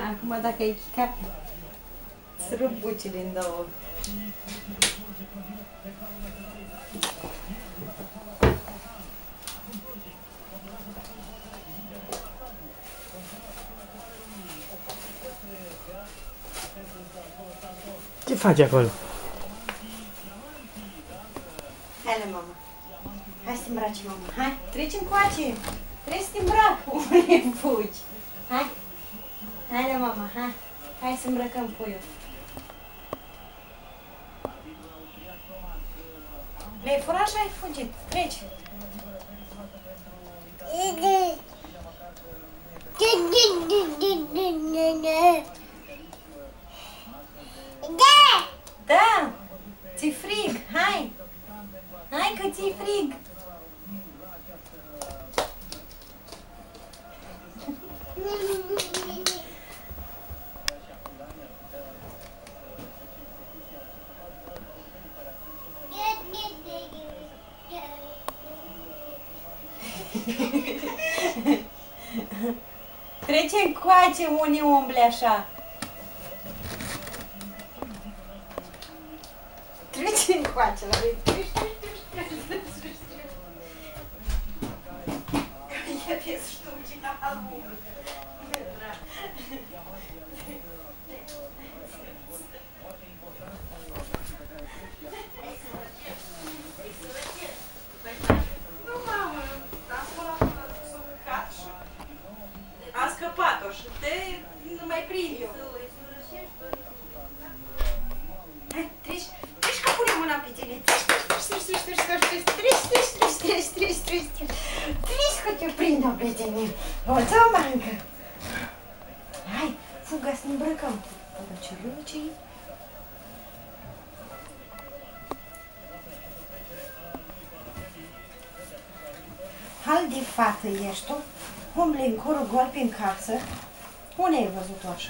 Acum dacă ai chicat, îți rup bucile în două. Ce faci acolo? Hai la mama. Hai să te îmbraci, mama. Hai, treci încoace. Trebuie să te îmbrac. Unde fugi? Hai. Hai la mama, hai. Hai să îmbrăcăm puiul. Le-ai furat și ai fugit. Treci. Da! Ți-i frig, hai! Hai că ți-i frig! Trece încoace, unii umble așa. Trece încoace, la vei. Я без штуки на лбу. Ну, мама, там была сумка. A scăpat-o și nu mai prind eu. Hai, treci că punem mâna pe tine. Treci că te prind-o pe tine. O să mancă. Hai, fugă să ne îmbrăcăm. Pădăciurucii. Hal de fată ești tu? Umbli în curul gol prin casă. Unde ai văzut-o așa?